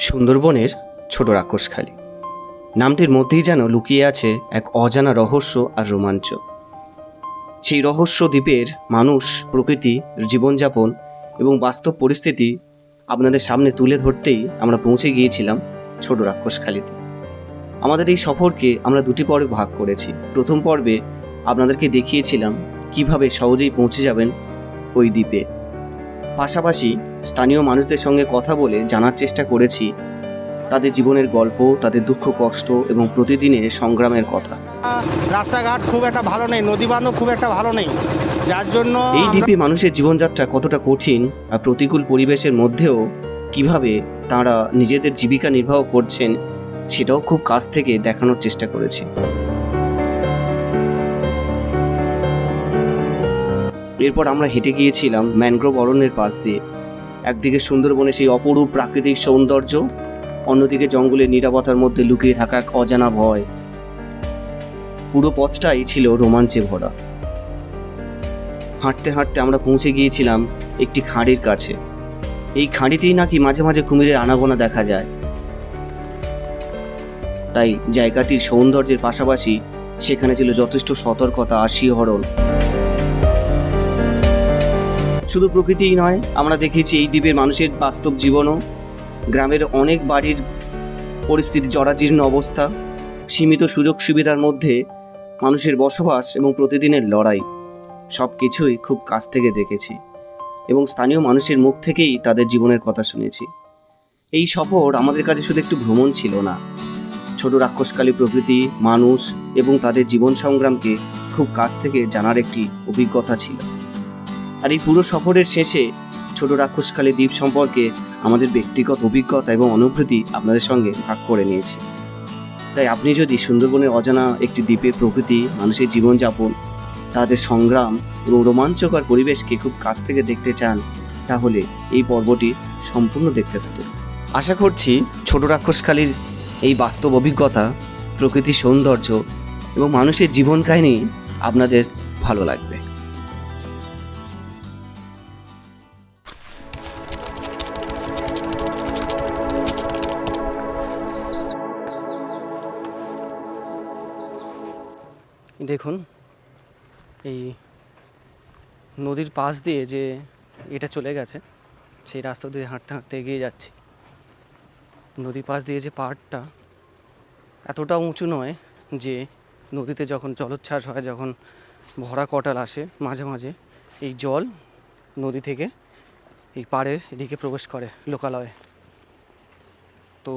সুন্দরবনের ছোট রাক্ষসখালী নামটির মধ্যেই যেন লুকিয়ে আছে এক অজানা রহস্য আর রোমাঞ্চ। সেই রহস্য দ্বীপের মানুষ, প্রকৃতি, জীবনযাপন এবং বাস্তব পরিস্থিতি আপনাদের সামনে তুলে ধরতেই আমরা পৌঁছে গিয়েছিলাম ছোট রাক্ষসখালীতে। আমাদের এই সফরকে আমরা দুটি পর্বে ভাগ করেছি। প্রথম পর্বে আপনাদেরকে দেখিয়েছিলাম কিভাবে সহজেই পৌঁছে যাবেন ওই দ্বীপে। পাশাপাশি স্থানীয় মানুষদের সঙ্গে কথা বলে জানার চেষ্টা করেছি তাদের জীবনের গল্প, তাদের দুঃখ কষ্ট এবং প্রতিদিনের সংগ্রামের কথা। রাস্তাঘাট খুব একটা ভালো নেই, নদী বাঁধও খুব একটা ভালো নেই, যার জন্য এই দ্বীপে মানুষের জীবনযাত্রা কতটা কঠিন আর প্রতিকূল পরিবেশের মধ্যেও কিভাবে তারা নিজেদের জীবিকা নির্বাহ করছেন সেটাও খুব কাছ থেকে দেখানোর চেষ্টা করেছি। এরপর আমরা হেঁটে গিয়েছিলাম ম্যানগ্রোভ অরণ্যের পাশ দিয়ে। একদিকে সুন্দরবনের সেই অপরূপ প্রাকৃতিক সৌন্দর্য, অন্যদিকে জঙ্গলের নীরবতার মধ্যে লুকিয়ে থাকা এক অজানা ভয়। পুরো পথটাই ছিল রোমাঞ্চে ভরা। হাঁটতে হাঁটতে আমরা পৌঁছে গিয়েছিলাম একটি খাঁড়ির কাছে। এই খাঁড়িতেই নাকি মাঝে মাঝে কুমিরের আনাগোনা দেখা যায়। তাই জায়গাটির সৌন্দর্যের পাশাপাশি সেখানে ছিল যথেষ্ট সতর্কতা আর শিহরণ। শুধু প্রকৃতিই নয়, আমরা দেখেছি এই দ্বীপের মানুষের বাস্তব জীবনও। গ্রামের অনেক বাড়ির পরিস্থিতি জরাজীর্ণ অবস্থা, সীমিত সুযোগ সুবিধার মধ্যে মানুষের বসবাস এবং প্রতিদিনের লড়াই, সব কিছুই খুব কাছ থেকে দেখেছি এবং স্থানীয় মানুষের মুখ থেকেই তাদের জীবনের কথা শুনেছি। এই সফর আমাদের কাছে শুধু একটু ভ্রমণ ছিল না, ছোট রাক্ষসখালী প্রকৃতি, মানুষ এবং তাদের জীবন সংগ্রামকে খুব কাছ থেকে জানার একটি অভিজ্ঞতা ছিল। আর এই পুরো সফরের শেষে ছোট রাক্ষসখালী দ্বীপ সম্পর্কে আমাদের ব্যক্তিগত অভিজ্ঞতা এবং অনুভূতি আপনাদের সঙ্গে ভাগ করে নিয়েছি। তাই আপনি যদি সুন্দরবনের অজানা একটি দ্বীপের প্রকৃতি, মানুষের জীবনযাপন, তাদের সংগ্রাম এবং রোমাঞ্চকর পরিবেশকে খুব কাছ থেকে দেখতে চান, তাহলে এই পর্বটি সম্পূর্ণ দেখতে থাকুন। আশা করছি ছোট রাক্ষসখালীর এই বাস্তব অভিজ্ঞতা, প্রকৃতির সৌন্দর্য এবং মানুষের জীবন কাহিনী আপনাদের ভালো লাগবে। দেখুন, এই নদীর পাশ দিয়ে যে এটা চলে গেছে, সেই রাস্তা দিয়ে হাঁটতে হাঁটতে এগিয়ে যাচ্ছি। নদীর পাশ দিয়ে যে পাহাড়টা এতটা উঁচু নয় যে নদীতে যখন জলোচ্ছ্বাস হয়, যখন ভরা কটাল আসে, মাঝে মাঝে এই জল নদী থেকে এই পাড়ের এদিকে প্রবেশ করে লোকালয়ে। তো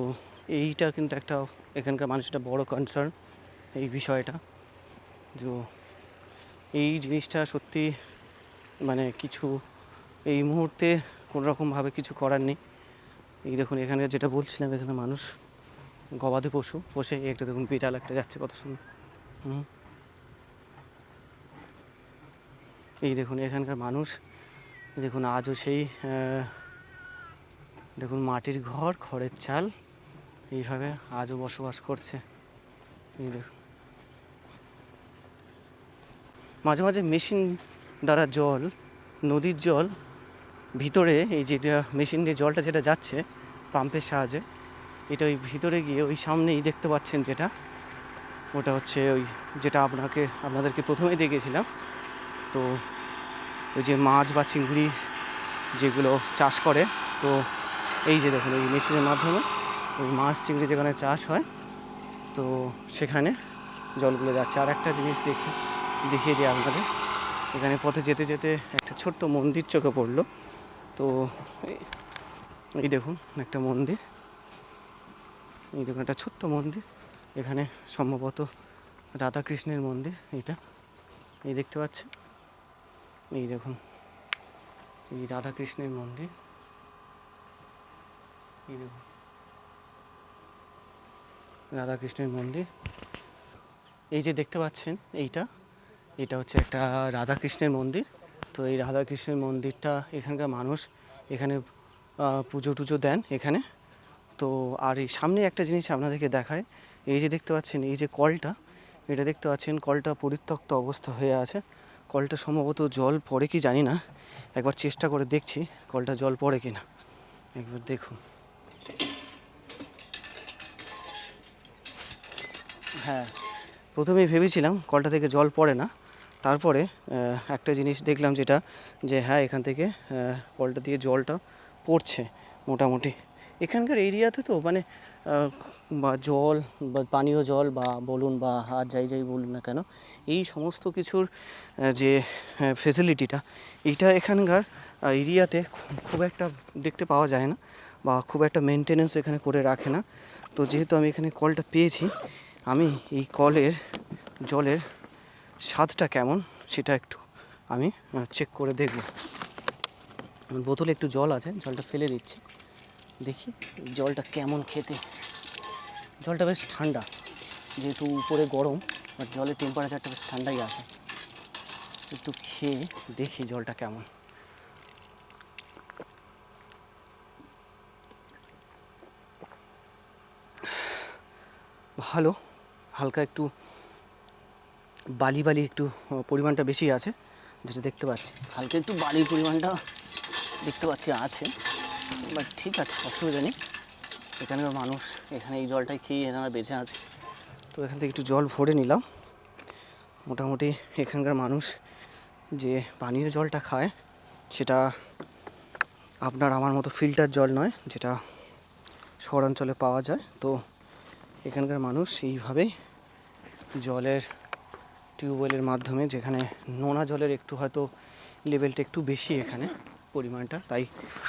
এইটা কিন্তু একটা এখানকার মানুষটা বড় কনসার্ন এই বিষয়টা। তো এই জিনিসটা সত্যি মানে কিছু এই মুহূর্তে কোনোরকমভাবে কিছু করার নেই। এই দেখুন, এখানে যেটা বলছিলাম, এখানে মানুষ গবাদি পশু পোষে। একটা দেখুন বিড়াল একটা যাচ্ছে কত সুন্দর। এই দেখুন এখানকার মানুষ, দেখুন আজও সেই দেখুন মাটির ঘর, খড়ের চাল, এইভাবে আজও বসবাস করছে। এই দেখুন, মাঝে মাঝে মেশিন দ্বারা জল, নদীর জল ভিতরে, এই যেটা মেশিন দিয়ে জলটা যেটা যাচ্ছে পাম্পের সাহায্যে, এটা ওই ভিতরে গিয়ে ওই সামনেই দেখতে পাচ্ছেন যেটা, ওটা হচ্ছে ওই যেটা আপনাদেরকে প্রথমেই দেখিয়েছিলাম। তো ওই যে মাছ বা চিংড়ি যেগুলো চাষ করে, তো এই যে দেখুন এই মেশিনের মাধ্যমে ওই মাছ চিংড়ি যেখানে চাষ হয়, তো সেখানে জলগুলো যাচ্ছে। আর একটা জিনিস দেখিয়ে দিই আপনাদের। এখানে পথে যেতে যেতে একটা ছোট্ট মন্দির চোখে পড়লো। তো এই দেখুন একটা মন্দির, এই দেখুন একটা ছোট্ট মন্দির। এখানে সম্ভবত রাধাকৃষ্ণের মন্দির এটা, এই দেখতে পাচ্ছেন। এই দেখুন এই রাধাকৃষ্ণের মন্দির, এই দেখুন রাধাকৃষ্ণের মন্দির। এই যে দেখতে পাচ্ছেন এটা হচ্ছে একটা রাধাকৃষ্ণের মন্দির। তো এই রাধাকৃষ্ণের মন্দিরটা এখানকার মানুষ এখানে পুজো টুজো দেন এখানে। তো আর এই সামনে একটা জিনিস আপনাদেরকে দেখায়, এই যে দেখতে পাচ্ছেন এই যে কলটা, এটা দেখতে পাচ্ছেন কলটা পরিত্যক্ত অবস্থা হয়ে আছে। কলটা সম্ভবত জল পড়ে কি জানি না, একবার চেষ্টা করে দেখছি কলটা জল পড়ে কি না, একবার দেখুন। হ্যাঁ, প্রথমেই ভেবেছিলাম কলটা থেকে জল পড়ে না, তারপরে একটা জিনিস দেখলাম যেটা, যে হ্যাঁ এখান থেকে কলটা দিয়ে জলটা পড়ছে মোটামুটি। এখানকার এরিয়াতে তো মানে বা জল বা পানীয় জল বা বলুন বা আর যাই যাই বলুন না কেন, এই সমস্ত কিছুর যে ফেসিলিটিটা, এইটা এখানকার এরিয়াতে খুব একটা দেখতে পাওয়া যায় না, বা খুব একটা মেনটেনেন্স এখানে করে রাখে না। তো যেহেতু আমি এখানে কলটা পেয়েছি, আমি এই কলের জলের স্বাদটা কেমন সেটা একটু আমি চেক করে দেখব। বোতলে একটু জল আছে, জলটা ফেলে দিচ্ছি, দেখি জলটা কেমন খেতে। জলটা বেশ ঠান্ডা, যেহেতু উপরে গরম, বাট জলের টেম্পারেচারটা বেশ ঠান্ডাই আছে। একটু খেয়ে দেখি জলটা কেমন। ভালো, হালকা একটু বালি বালি একটু পরিমাণটা বেশি আছে, যেটা দেখতে পাচ্ছি। হালকা একটু বালির পরিমাণটা দেখতে পাচ্ছি আছে, বাট ঠিক আছে, অসুবিধা নেই। এখানকার মানুষ এখানে এই জলটাই খেয়ে এনারা বেঁচে আছে। তো এখান থেকে একটু জল ভরে নিলাম। মোটামুটি এখানকার মানুষ যে পানীয় জলটা খায় সেটা আপনার আমার মতো ফিল্টার জল নয়, যেটা শহরাঞ্চলে পাওয়া যায়। তো এখানকার মানুষ এইভাবেই জলের টিউবওয়েলের মাধ্যমে, যেখানে নোনা জলের একটু হয়তো লেভেলটা একটু বেশি এখানে পরিমাণটা, তাই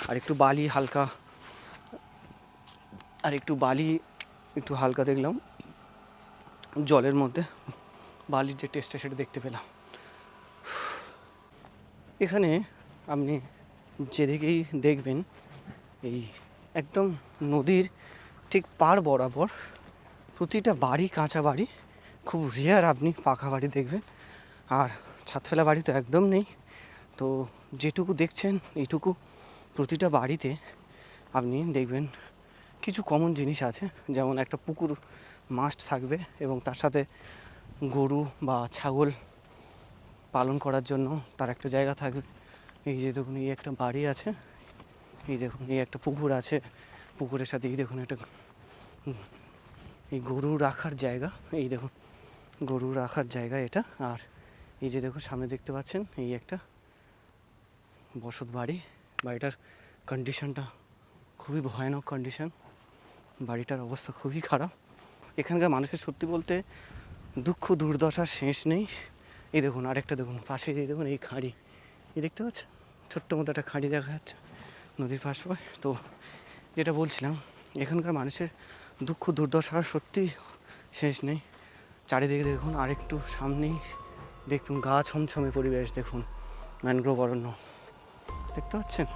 আর একটু বালি হালকা, আর একটু বালি একটু হালকা দেখলাম জলের মধ্যে, বালির যে টেস্টটা সেটা দেখতে পেলাম। এখানে আপনি যেদিকেই দেখবেন, এই একদম নদীর ঠিক পার বরাবর প্রতিটা বাড়ি কাঁচা বাড়ি, খুব রেয়ার আপনি পাকা বাড়ি দেখবেন। আর ছাদ ফেলা বাড়ি তো একদম নেই। তো যেটুকু দেখছেন এইটুকু, প্রতিটা বাড়িতে আপনি দেখবেন কিছু কমন জিনিস আছে, যেমন একটা পুকুর মাস্ট থাকবে, এবং তার সাথে গরু বা ছাগল পালন করার জন্য তার একটা জায়গা থাকবে। এই যে দেখুন, এই একটা বাড়ি আছে, এই দেখুন এই একটা পুকুর আছে, পুকুরের সাথে এই দেখুন একটা এই গরু রাখার জায়গা, এই দেখুন গরু রাখার জায়গা এটা। আর এই যে দেখুন সামনে দেখতে পাচ্ছেন এই একটা বসত বাড়ি। বাড়িটার কন্ডিশনটা খুবই ভয়ানক কন্ডিশন, বাড়িটার অবস্থা খুবই খারাপ। এখানকার মানুষের সত্যি বলতে দুঃখ দুর্দশার শেষ নেই। এই দেখুন আরেকটা, দেখুন পাশে এই দেখুন এই খাঁড়ি, এই দেখতে পাচ্ছেন ছোট্ট মতো একটা খাঁড়ি দেখা যাচ্ছে নদীর পাশ পর। তো যেটা বলছিলাম, এখানকার মানুষের দুঃখ দুর্দশার সত্যি শেষ নেই। চারিদিকে দেখুন, আরেকটু সামনেই দেখুন গা ছমছমে পরিবেশ, দেখুন ম্যানগ্রোভ অরণ্য দেখতে পাচ্ছেন,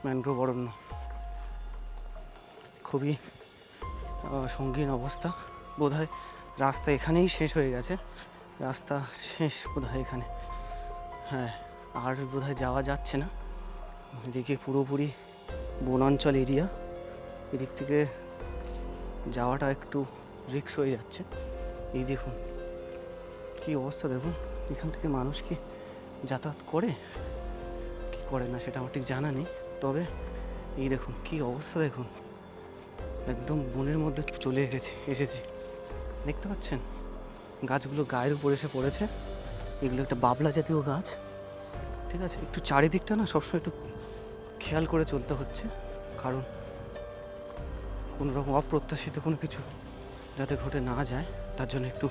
ম্যানগ্রোভ অরণ্য খুবই সঙ্গীন অবস্থা। বোধহয় রাস্তা এখানেই শেষ হয়ে গেছে, রাস্তা শেষ বোধহয় এখানে। হ্যাঁ, আর বোধহয় যাওয়া যাচ্ছে না, এদিকে পুরোপুরি বনাঞ্চল এরিয়া, এদিক থেকে যাওয়াটা একটু রিস্ক হয়ে যাচ্ছে। এই দেখুন কী অবস্থা, দেখুন এখান থেকে মানুষ কি যাতায়াত করে কি করে না সেটা আমার ঠিক জানা নেই, তবে এই দেখুন কী অবস্থা, দেখুন একদম বনের মধ্যে চলে এসেছি দেখতে পাচ্ছেন। গাছগুলো গায়ের উপর এসে পড়েছে, এগুলো একটা বাবলা জাতীয় গাছ, ঠিক আছে। একটু চারিদিকটা না সবসময় একটু খেয়াল করে চলতে হচ্ছে, কারণ কোনো রকম অপ্রত্যাশিত কোনো কিছু যাতে ঘটে না যায়, তার জন্য একটু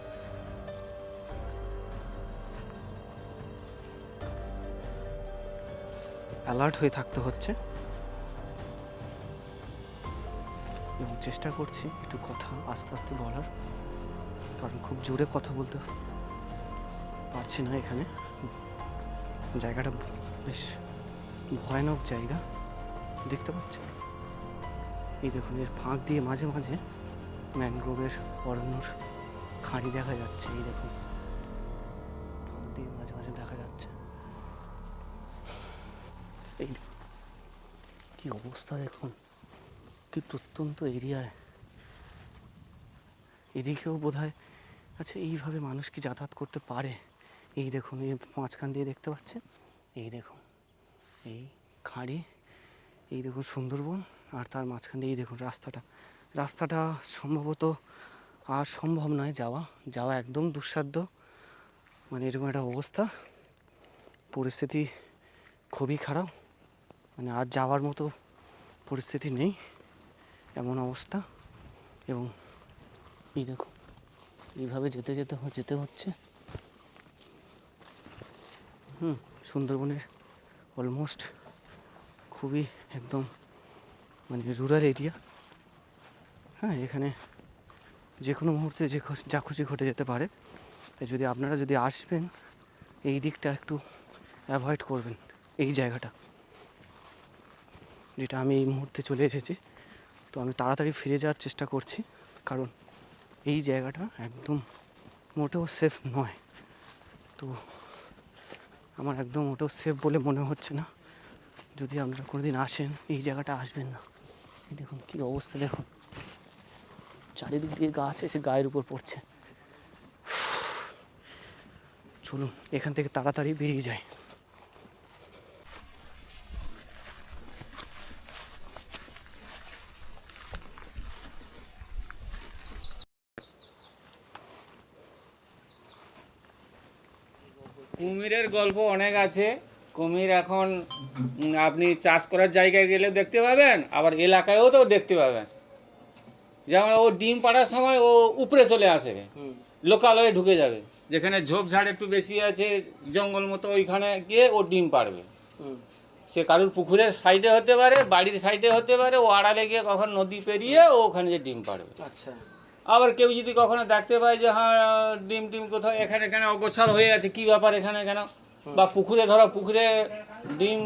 অ্যালার্ট হয়ে থাকতে হচ্ছে। এবং চেষ্টা করছি একটু কথা আস্তে আস্তে বলার, কারণ খুব জোরে কথা বলতে পারছি না। এখানে জায়গাটা বেশ ভয়ানক জায়গা দেখতে পাচ্ছেন। এই দেখুন এর ফাঁক দিয়ে মাঝে মাঝে ম্যানগ্রোভের অরণ্যর খাঁড়ি দেখা যাচ্ছে, এই দেখুন ফাঁক দিয়ে মাঝে মাঝে দেখা যাচ্ছে। এই কি অবস্থা দেখুন, কি প্রত্যন্ত এরিয়ায়, এদিকেও বোধহয় আচ্ছা এইভাবে মানুষ কি যাতায়াত করতে পারে। এই দেখুন এই মাঝখান দিয়ে দেখতে পাচ্ছেন, এই দেখুন এই খাঁড়ি, এই দেখুন সুন্দরবন, আর তার মাঝখান দিয়ে এই দেখুন রাস্তাটা সম্ভবত আর সম্ভব নয় যাওয়া যাওয়া একদম দুঃসাধ্য, মানে এরকম একটা অবস্থা, পরিস্থিতি খুবই খারাপ, মানে আর যাওয়ার মতো পরিস্থিতি নেই, এমন অবস্থা। এবং এই দেখো এইভাবে যেতে হচ্ছে। সুন্দরবনের অলমোস্ট খুবই একদম মানে রুরাল এরিয়া। হ্যাঁ, এখানে যে কোনো মুহূর্তে যা খুশি ঘটে যেতে পারে, তাই যদি আপনারা যদি আসবেন এই দিকটা একটু অ্যাভয়েড করবেন, এই জায়গাটা যেটা আমি এই মুহূর্তে চলে এসেছি। তো আমি তাড়াতাড়ি ফিরে যাওয়ার চেষ্টা করছি, কারণ এই জায়গাটা একদম মোটেও সেফ নয়। তো আমার একদম মোটেও সেফ বলে মনে হচ্ছে না। যদি আপনারা কোনোদিন আসেন এই জায়গাটা আসবেন না। এই দেখুন কী অবস্থা, দেখুন চারিদিক দিয়ে গাছ এসে গায়ের উপর পড়ছে। চলুন এখান থেকে তাড়াতাড়ি বেরিয়ে যায়। কুমিরের গল্প অনেক আছে। কুমির এখন আপনি চাষ করার জায়গায় গেলেও দেখতে পাবেন, আবার এলাকায়ও তো দেখতে পাবেন। যেমন ও ডিম পাড়ার সময় ও উপরে চলে আসবে, লোকালয়ে ঢুকে যাবে, যেখানে ঝোপঝাড় একটু বেশি আছে, জঙ্গল মতো, ওইখানে গিয়ে ও ডিম পাড়বে। সে কারুর পুকুরের সাইডে হতে পারে, বাড়ির সাইডে হতে পারে, ও আড়ালে গিয়ে কখন নদী পেরিয়ে ও ওখানে যে ডিম পাড়বে। আচ্ছা, আবার কেউ যদি কখনো দেখতে পায় যে হ্যাঁ ডিম কোথাও এখানে কেন অগোছাল হয়ে আছে, কী ব্যাপার এখানে কেন, বা পুকুরে ধরো পুকুরে ডিম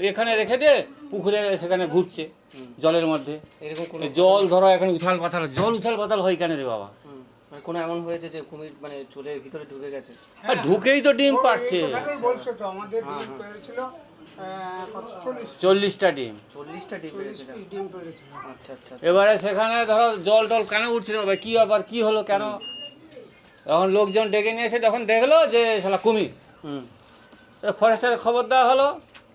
এখানে রেখে দিয়ে পুকুরে সেখানে ঘুরছে জলের মধ্যে, এরকম কোনো জল ধরো এখানে উথাল পাথাল, জল উথাল পাথাল হয় কেন রে বাবা? মানে কোনো এমন হয়েছে যে কুমির মানে চুলের ভিতরে ঢুকে গেছে? আর ঢুকেই তো ডিম পাড়ছে, বলছো তো আমাদের ডিম পেড়েছিল 40টা ডিম। 40টা ডিম পেড়েছিল? ডিম পেড়েছিল। আচ্ছা আচ্ছা। এবারে সেখানে ধরো জল টল কেন উঠছিল, কী ব্যাপার, কী হলো কেন? তখন লোকজন ডেকে নিয়ে এসে যখন দেখলো যে শালা কুমির, ফরেস্টারের খবর দেওয়া হলো,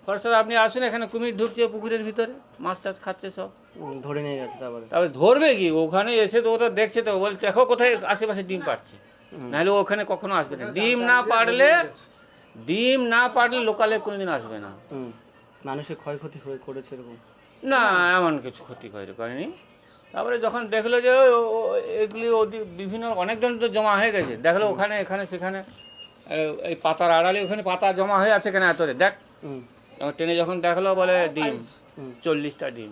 ফরেস্টার আপনি আসুন, এখানে কুমির ঢুকছে পুকুরের ভিতরে, মাছ টাছ খাচ্ছে সব। ধরে নিয়ে গেছে? তারপরে ধরবে কি, ওখানে এসে তো ও তো দেখছে, তো বল দেখো কোথায় আশেপাশে ডিম পাড়ছে, নাহলে ওখানে কখনো আসবে না। ডিম না পাড়লে লোকালে কোনোদিন আসবে না। মানুষের ক্ষয়ক্ষতি করেছে এরকম? না, এমন কিছু ক্ষতি করেনি। তারপরে যখন দেখলো যে এগুলি বিভিন্ন অনেকজন তো জমা হয়ে গেছে, দেখলো ওখানে এখানে সেখানে এই পাতার আড়ালে ওখানে পাতা জমা হয়ে আছে কেন এতরে, দেখ ট্রেনে যখন দেখলো বলে ডিম, 40টা ডিম।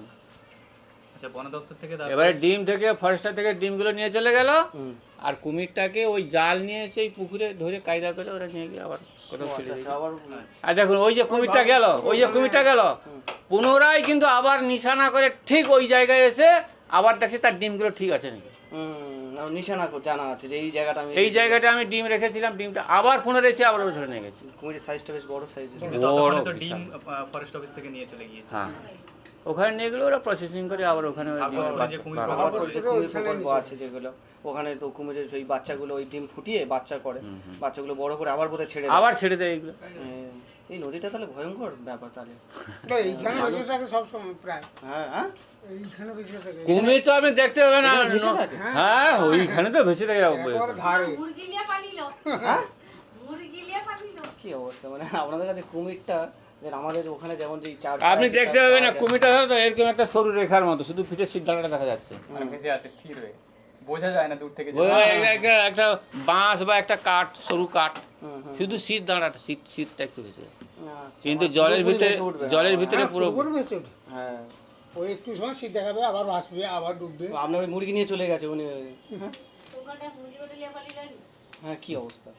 আচ্ছা, বন দপ্তর থেকে এবারে ডিম থেকে ফরেস্টার থেকে ডিমগুলো নিয়ে চলে গেল, আর কুমিরটাকে ওই জাল নিয়ে এসে পুকুরে ধরে কায়দা করে ওরা নিয়ে গিয়ে আবার কোথাও ছেড়ে দিয়েছে। আর দেখুন ওই যে কুমিরটা গেল, পুনরায় কিন্তু আবার নিশানা করে ঠিক ওই জায়গায় এসে আবার দেখছি তার ডিমগুলো ঠিক আছে নাকি। নিশানা জানা আছে যে এই জায়গাটা আমি ডিম রেখেছিলাম, ডিমটা আবার পুনরায় এসে আবার ধরে নিয়ে গেছি। কুমিরের সাইজটা বেশ বড় সাইজ। বড় তো ডিম ফরেস্ট অফিস থেকে নিয়ে চলে গিয়েছে। হ্যাঁ, ওখানে নিয়ে গেলে ওরা প্রসেসিং করে আবার ওখানে ওই ডিমের যে কুমির কুমির প্রকল্প আছে যেগুলো, ওখানে তো কুমিরের ওই বাচ্চাগুলো ওই ডিম ফুটিয়ে বাচ্চা করে, বাচ্চাগুলো বড় করে আবার বোধহয় ছেড়ে দেয় এগুলো। এই নদীটা তাহলে ভয়ঙ্কর ব্যাপার তাহলে। এইখানে বেঁচে থাকে সবসময় প্রায়। হ্যাঁ, এইখানে বেঁচে থাকে। কুমির তো আপনি দেখতে পাবেন না। হ্যাঁ, ওইখানে তো ভেসে থাকে ধারে। কি অবস্থা, মানে আপনাদের কাছে কুমিরটা আমাদের ওখানে যেমন যে চার আপনি দেখতে পাবেন না, কুমিরটা তো এরকম একটা সরু রেখার মতো, শুধু পিঠের সিদ্ধান্তটা দেখা যাচ্ছে, মানে ভেসে আছে স্থির হয়ে, বোঝা যায় না দূর থেকে। একটা বাঁশ বা একটা কাঠ, সরু কাঠ, শুধু শীত দাঁড়াটা, শীতটা একটু ভেসে যায়, কিন্তু জলের ভিতরে পুরো বেঁচে ওঠে। হ্যাঁ, ওই একটু সময় শীত দেখাবে, আবার ভাসবে, আবার ডুববে। আপনার ওই মুরগি নিয়ে চলে গেছে উনি। হ্যাঁ, কি অবস্থা,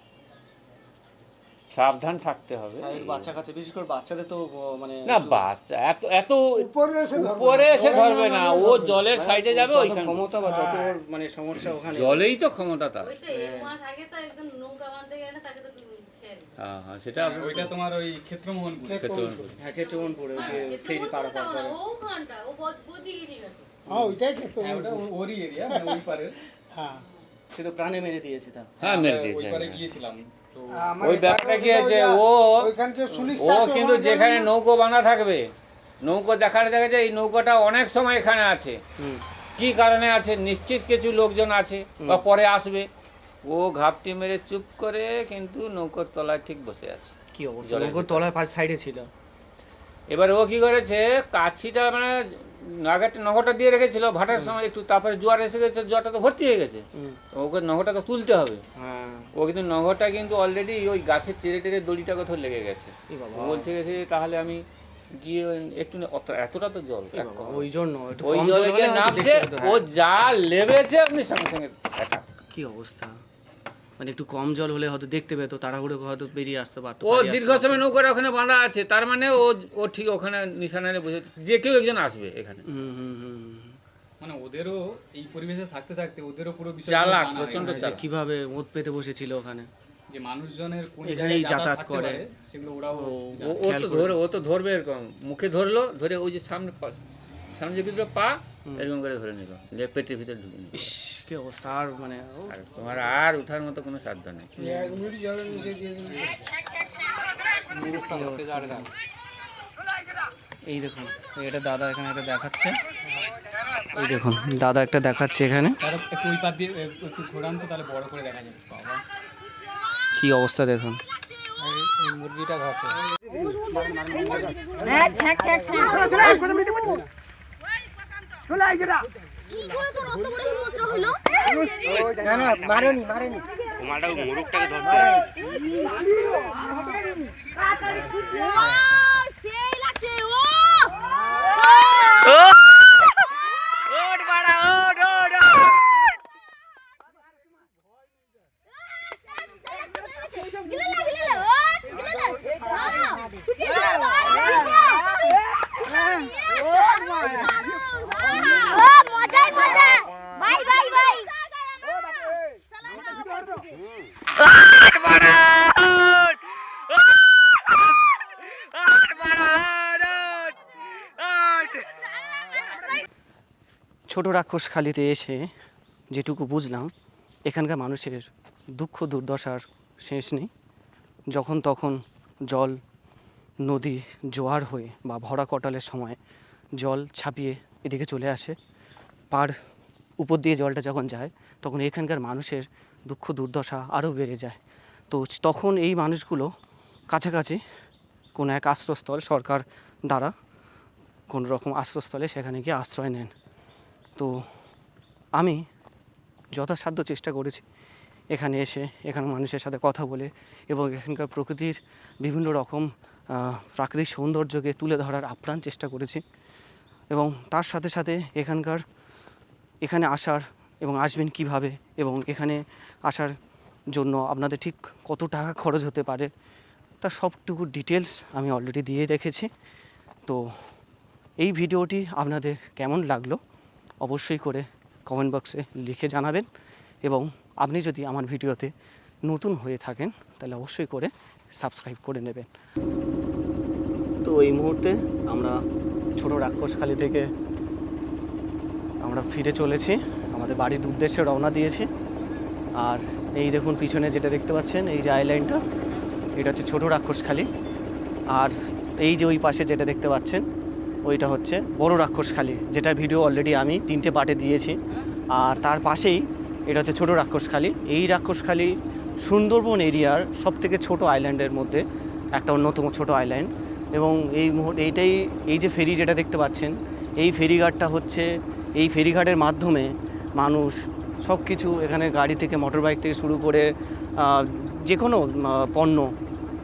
সাবধান থাকতে হবে। বাচ্চা কাছে, বিশেষ করে বাচ্চাদের তো মানে না, বাচ্চা এত উপরে এসে ধরবে না, ও জলের সাইডে যাবে, ওইখানে ক্ষমতা বা যত মানে সমস্যা ওখানে জলেই তো ক্ষমতা তার। হ্যাঁ, সেটা ওইটা তোমার ওই ক্ষেত্রমোহনপুর। হ্যাঁ, ক্ষেত্রমোহনপুরে যে ফেরি পারাপার করে। হ্যাঁ, ওইটাই খেতে হ্যাঁ, ওটা ওরই এরিয়া, মানে ওই পারে। হ্যাঁ, সে তো প্রাণে মেরে দিয়েছে তা। হ্যাঁ, মেরে ওই দিয়েছে। পারে গিয়েছিলাম তো। ওই ব্যাপারটা কি আছে, ওইখানে যে ও কিন্তু যেখানে নৌকো বাঁধা থাকবে, নৌকো দেখা যায় এই নৌকোটা অনেক সময় এখানে আছে, কি কারণে আছে, নিশ্চিত কিছু লোকজন আছে বা পরে আসবে। ও ঘাপটি মেরে চুপ করে কিন্তু নৌকোর তলায় ঠিক বসে আছে। কি অবস্থা, জলের নৌকোর ভিতরে। তলার পাশ সাইডে ছিল। এবার ও কি করেছে, কাছিটা মানে আগে একটা নৌকাটা দিয়ে রেখেছিল ভাটার সময় একটু, তারপরে জোয়ার এসে গেছে, জোয়ারটা তো ভর্তি হয়ে গেছে, তো ওকে নৌকাটাকে তুলতে হবে। হ্যাঁ, ও কিন্তু নৌকাটা কিন্তু অলরেডি ওই গাছের চেড়ে টেড়ে দড়িটা কোথাও লেগে গেছে। এ বাবা, ও বলছে গেছে তাহলে আমি গিয়ে একটু এতটা তো জল, এ বাবা, ওই জন্য একটু ওই কম জলে জল গিয়ে হলে হয়তো নামছে, দেখতে পেতো, ও হ্যাঁ। যা লেবেছে আপনি সঙ্গে সঙ্গে attack। কি অবস্থা, মানে একটু কম জল হলে হয়তো দেখতে পেতো, তাড়াহুড়ো হয়তো বেরিয়ে আসতে পারতো, ও দীর্ঘ সময় নৌকার ওখানে বাঁধা আছে, তার মানে ও ঠিক ওখানে নিশানায় বুঝে যে কেউ একজন আসবে এখানে। হুম হুম হুম হুম। মানে ওদেরও এই পরিবেশে থাকতে থাকতে ওদেরও পুরো বিষয় চালাক, প্রচণ্ড যে চালাক। কিভাবে মদ পেতে বসেছিল ওখানে, যে মানুষজনের কোন এখানেই জায়গায় যাতায়াত যাতায়াত করে। করে সেগুলো ওরাও ও, জানে। ও তো ধরে, ও তো ধরবে এরকম, মুখে ধরলো, ধরে ওই যে সামনে যে দুটো পা এরকম করে ধরে নিল, যে পেটের ভিতরে ঢুকে নিল। ইস, কি অবস্থা, আর মানে আর তোমার আর উঠার মতো কোনো সাধ্য নেই। 1 মিনিট জলের নিচে দিয়ে দিন। এই দেখুন, এটা দাদা এখানে এটা দেখাচ্ছে, এই দেখুন দাদা একটা দেখাচ্ছে এখানে, তারা একটু ওই পার দিয়ে একটু ঘোরান তো তাহলে বড় করে দেখা যাবে। বাবা কি অবস্থা দেখুন। এই মুরগিটা ঘাপে। কি করে তোর অত বড় হিম্মত হলো? ওয়াও, সেই লাগছে ও। ওঠ বাড়া, ওঠ ওঠ। গিলে না, ওঠ, গিলে না। ছুটি দাও, ও মজাই মজা। Bye bye bye. ছোট রাক্ষসখালিতে এসে যেটুকু বুঝলাম, এখানকার মানুষের দুঃখ দুর্দশার শেষ নেই। যখন তখন জল, নদী জোয়ার হয়ে বা ভরা কটালের সময় জল ছাপিয়ে এদিকে চলে আসে। পার উপর দিয়ে জলটা যখন যায় তখন এখানকার মানুষের দুঃখ দুর্দশা আরও বেড়ে যায়। তো তখন এই মানুষগুলো কাছাকাছি কোনো এক আশ্রয়স্থল সরকার দ্বারা কোনো রকম আশ্রয়স্থলে সেখানে গিয়ে আশ্রয় নেন। তো আমি যথাসাধ্য চেষ্টা করেছি এখানে এসে এখানে মানুষের সাথে কথা বলে এবং এখানকার প্রকৃতির বিভিন্ন রকম প্রাকৃতিক সৌন্দর্যকে তুলে ধরার আপ্রাণ চেষ্টা করেছি। এবং তার সাথে সাথে এখানে আসার এবং আসবেন কিভাবে এবং এখানে আসার জন্য আপনাদের ঠিক কত টাকা খরচ হতে পারে তার সবটুকু ডিটেলস আমি অলরেডি দিয়ে রেখেছি। তো এই ভিডিওটি আপনাদের কেমন লাগলো অবশ্যই করে কমেন্ট বক্সে লিখে জানাবেন এবং আপনি যদি আমার ভিডিওতে নতুন হয়ে থাকেন তাহলে অবশ্যই করে সাবস্ক্রাইব করে নেবেন। তো এই মুহূর্তে আমরা ছোট রাক্ষসখালি থেকে আমরা ফিরে চলেছি, আমাদের বাড়ির উদ্দেশ্যে রওনা দিয়েছি। আর এই দেখুন পিছনে যেটা দেখতে পাচ্ছেন এই যে আইল্যান্ডটা, এটা হচ্ছে ছোট রাক্ষসখালি। আর এই যে ওই পাশে যেটা দেখতে পাচ্ছেন ওইটা হচ্ছে বড় রাক্ষসখালি, যেটার ভিডিও অলরেডি আমি 3টে পার্টে দিয়েছি। আর তার পাশেই এটা হচ্ছে ছোট রাক্ষসখালি। এই রাক্ষসখালি সুন্দরবন এরিয়ার সবথেকে ছোট আইল্যান্ডের মধ্যে একটা অন্যতম ছোট আইল্যান্ড। এবং এই যে ফেরি যেটা দেখতে পাচ্ছেন এই ফেরিঘাটটা হচ্ছে, এই ফেরিঘাটের মাধ্যমে মানুষ সব কিছু এখানে গাড়ি থেকে মোটরবাইক থেকে শুরু করে যে কোনো পণ্য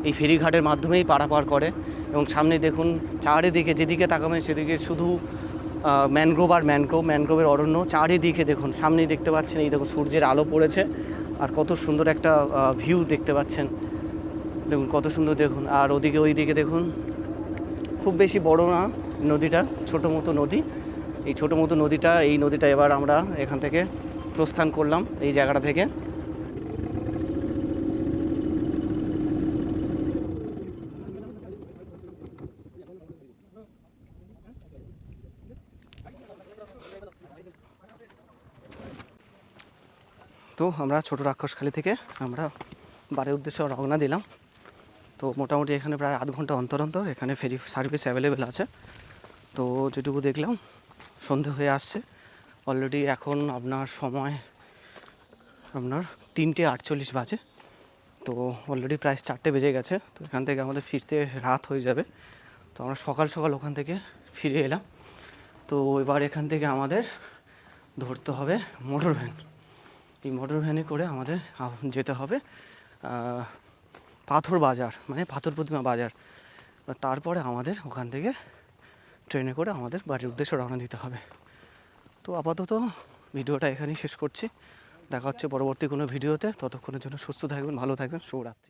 এই ফেরিঘাটের মাধ্যমেই পারাপার করে। এবং সামনে দেখুন চারিদিকে যেদিকে তাকাবেন সেদিকে শুধু ম্যানগ্রোভ আর ম্যানগ্রোভের অরণ্য। চারিদিকে দেখুন, সামনেই দেখতে পাচ্ছেন এই দেখুন সূর্যের আলো পড়েছে আর কত সুন্দর একটা ভিউ দেখতে পাচ্ছেন, দেখুন কত সুন্দর দেখুন। আর ওইদিকে দেখুন, খুব বেশি বড় না নদীটা, ছোটো মতো নদী। এই ছোটো মতো নদীটা এবার আমরা এখান থেকে প্রস্থান করলাম এই জায়গাটা থেকে। তো আমরা ছোট রাক্ষসখালি থেকে আমরা বাড়ির উদ্দেশ্যে রওনা দিলাম। তো মোটামুটি এখানে প্রায় আধ ঘন্টা অন্তর অন্তর এখানে ফেরি সার্ভিস অ্যাভেলেবেল আছে। তো যেটুকু দেখলাম সন্ধে হয়ে আসছে, অলরেডি এখন আপনার সময় আপনার 3:48 বাজে। তো অলরেডি প্রায় 4টে বেজে গেছে। তো এখান থেকে আমাদের ফিরতে রাত হয়ে যাবে। তো আমরা সকাল সকাল ওখান থেকে ফিরে এলাম। তো এবার এখান থেকে আমাদের ধরতে হবে মোটর ভ্যান। এই মোটর ভ্যানে করে আমাদের যেতে হবে পাথর বাজার, মানে পাথর প্রতিমা বাজার। তারপরে আমাদের ওখান থেকে ট্রেনে করে আমাদের বাড়ির উদ্দেশ্যে রওনা দিতে হবে। তো আপাতত ভিডিওটা এখানেই শেষ করছি। দেখা হচ্ছে পরবর্তী কোনো ভিডিওতে। ততক্ষণের জন্য সুস্থ থাকবেন, ভালো থাকবেন, শুভরাত্রি।